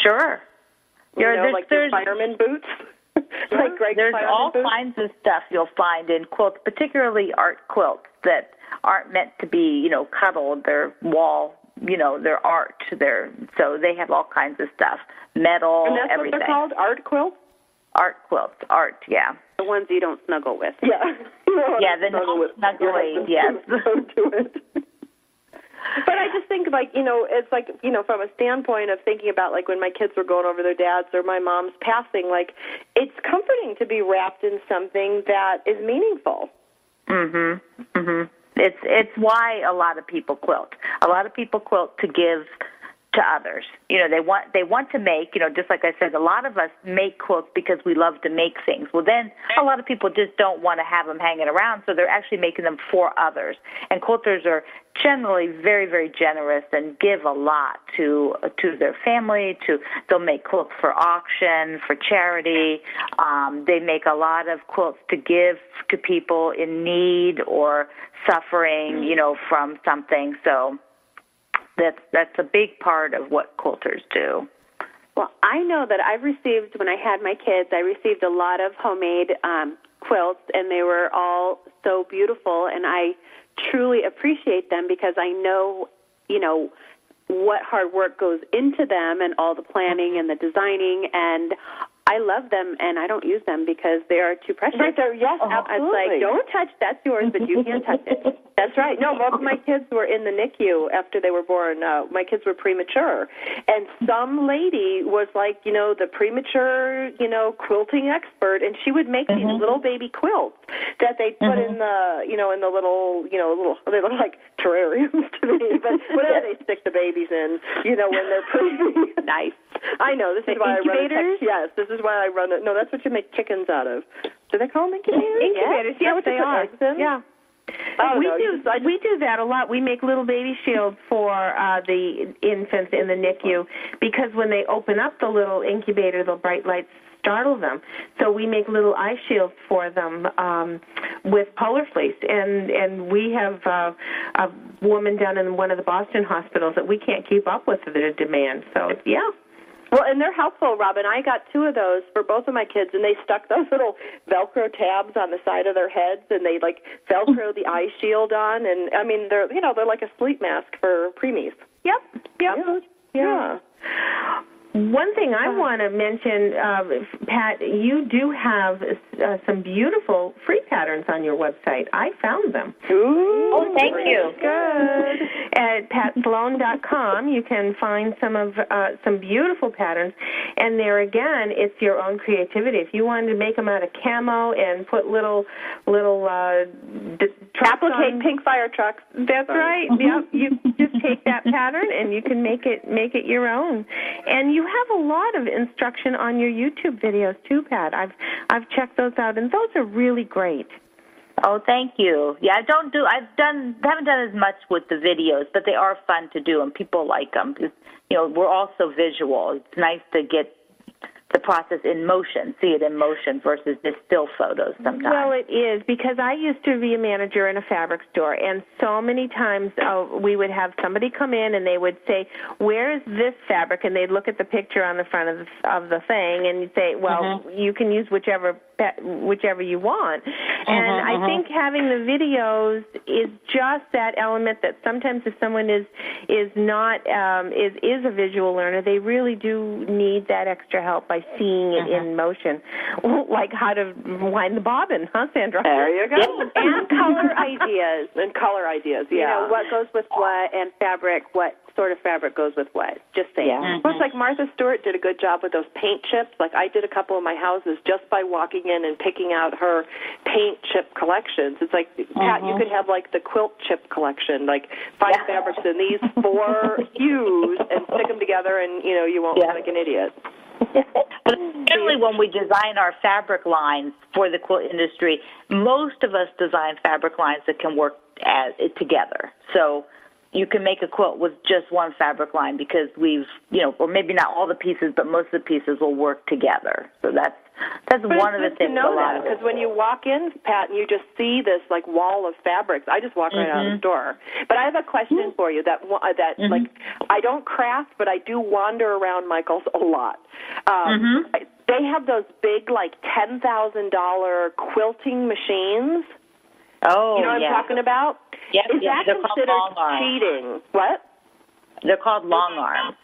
Sure. Like your fireman boots. Like Greg's there's all boots. kinds of stuff you'll find in quilts, particularly art quilts that aren't meant to be, cuddled. They're wall, they're art. So they have all kinds of stuff, metal, and that's everything. What they're called, art quilts? Art quilts, yeah. The ones you don't snuggle with. Yeah. The no-snuggle, yes. Don't do it. But I just think, it's like, from a standpoint of thinking about, like, when my kids were going over their dad's or my mom's passing, like, it's comforting to be wrapped in something that is meaningful. It's why a lot of people quilt. A lot of people quilt to give to others. They want to make, just like I said, a lot of us make quilts because we love to make things. Well, then a lot of people just don't want to have them hanging around, so they're actually making them for others. And quilters are generally very, very generous and give a lot to their family. They'll make quilts for auction, for charity. They make a lot of quilts to give to people in need or suffering, from something. So that's a big part of what quilters do. Well, I know that when I had my kids, I received a lot of homemade quilts, and they were all so beautiful, and I truly appreciate them because I know, what hard work goes into them and all the planning and the designing, and I love them, and I don't use them because they are too precious. Right there, yes, absolutely. It's like, don't touch, that's yours, but you can't touch it. That's right. No, both of my kids were in the NICU after they were born. My kids were premature. And some lady was like, the premature, quilting expert, and she would make these little baby quilts that they'd put in the, in the little, they look like terrariums to me, but whatever they stick the babies in, when they're pretty nice. I know, this is why I run it. Yes, this is why I run it. No, that's what you make chickens out of. Do they call them incubators? Incubators, yes, they are. Yeah. We do that a lot. We make little baby shields for the infants in the NICU because when they open up the little incubator, the bright lights startle them. So we make little eye shields for them with polar fleece. And we have a woman down in one of the Boston hospitals that we can't keep up with the demand. So, yeah. Well, and they're helpful, Robin. I got 2 of those for both of my kids, and they stuck those little Velcro tabs on the side of their heads, and they, Velcro the eye shield on. And, I mean, they're like a sleep mask for preemies. Yep. Yeah. One thing I want to mention, Pat, you do have some beautiful free patterns on your website. I found them. Ooh, oh, thank you. Good. At PatSloan.com, you can find some beautiful patterns. And there again, it's your own creativity. If you wanted to make them out of camo and put little applicate pink fire trucks. That's right. Yep. You just take that pattern and you can make it your own. And you have a lot of instruction on your YouTube videos too, Pat. I've checked those out, and those are really great. Oh, thank you. Yeah, haven't done as much with the videos, but they are fun to do, and people like them. We're also visual. It's nice to get the process in motion, see it in motion versus just still photos sometimes. Well, it is, because I used to be a manager in a fabric store, and so many times we would have somebody come in and they would say, where is this fabric? And they'd look at the picture on the front of the thing, and you'd say, well, you can use whichever you want. And I think having the videos is just that element that sometimes if someone is not is a visual learner, they really do need that extra help by seeing it in motion, like how to wind the bobbin, huh, Sandra? There you go. And color ideas. And color ideas, You know, what goes with what, and fabric, what sort of fabric goes with what. Just saying. Well, it's like Martha Stewart did a good job with those paint chips. Like I did a couple of my houses just by walking in and picking out her paint chip collections. It's like, Pat, you could have like the quilt chip collection, like 5 fabrics in these 4 hues and stick them together and, you know, you won't look like an idiot. But generally, when we design our fabric lines for the quilt industry, most of us design fabric lines that can work together. So you can make a quilt with just one fabric line because we've, you know, or maybe not all the pieces, but most of the pieces will work together. So that's one of the things. Know that because when you walk in, Pat, and you just see this like wall of fabrics, I just walk right out of the store. But I have a question for you that like I don't craft, but I do wander around Michael's a lot. They have those big like $10,000 quilting machines. Oh, you know what I'm talking about? Yep, Is that considered cheating? What? They're called long arms.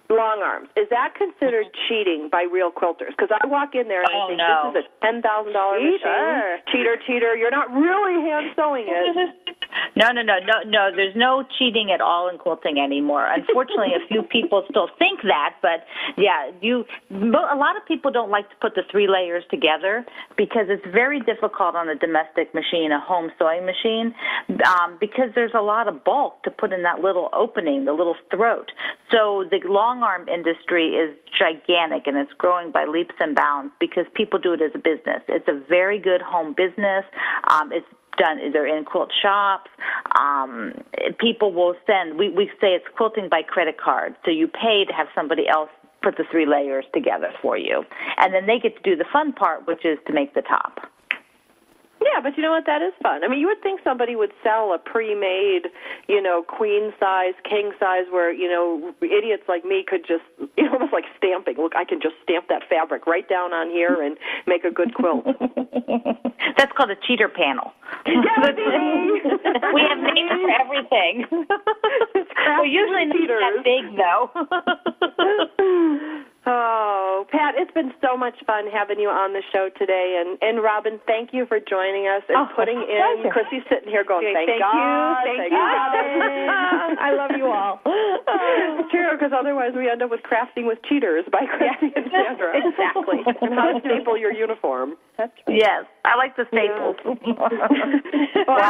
Long arms. Is that considered cheating by real quilters? Because I walk in there and I think this is a $10,000 machine. Cheater. You're not really hand sewing it. No. There's no cheating at all in quilting anymore. Unfortunately, a few people still think that, but yeah, a lot of people don't like to put the 3 layers together because it's very difficult on a domestic machine, a home sewing machine, because there's a lot of bulk to put in that little opening, the little throat. So the long arm industry is gigantic and it's growing by leaps and bounds because people do it as a business. It's a very good home business. It's done. They're in quilt shops. People will send. We say it's quilting by credit card. So you pay to have somebody else put the 3 layers together for you, and then they get to do the fun part, which is to make the top. Yeah, but you know what? That is fun. I mean, you would think somebody would sell a pre-made, you know, queen size, king size, where, you know, idiots like me could just, you know, almost like stamping. Look, I can just stamp that fabric right down on here and make a good quilt. That's called a cheater panel. We have names for everything. We're usually not that big, though. Oh, Pat, it's been so much fun having you on the show today. And Robin, thank you for joining us and putting in. Pleasure. Chrissy's sitting here going, thank God. Thank you, Robin. I love you all. It's true, because otherwise we end up with Crafting with Cheaters by Chrissy and Sandra. Exactly. And how to staple your uniform. That's right. Yes, I like the staples. Well,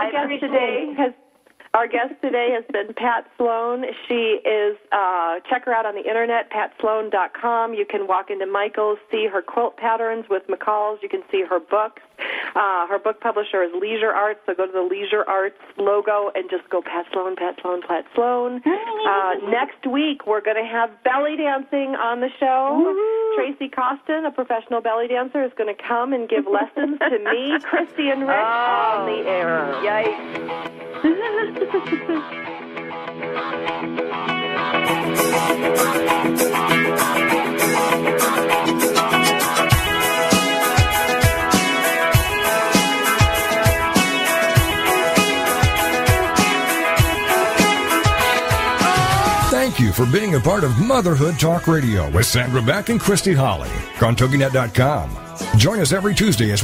our guest today has been Pat Sloan. She is, check her out on the internet, patsloan.com. You can walk into Michael's, see her quilt patterns with McCall's. You can see her books. Her book publisher is Leisure Arts, so go to the Leisure Arts logo and just go Pat Sloan, Pat Sloan, Pat Sloan. Next week, we're going to have belly dancing on the show. Woo-hoo. Tracy Costin, a professional belly dancer, is going to come and give lessons to me, Christy, and Rick on the air. Yikes. Thank you for being a part of Motherhood Talk Radio with Sandra Beck and Christy Holly on TogiNet.com. Join us every Tuesday as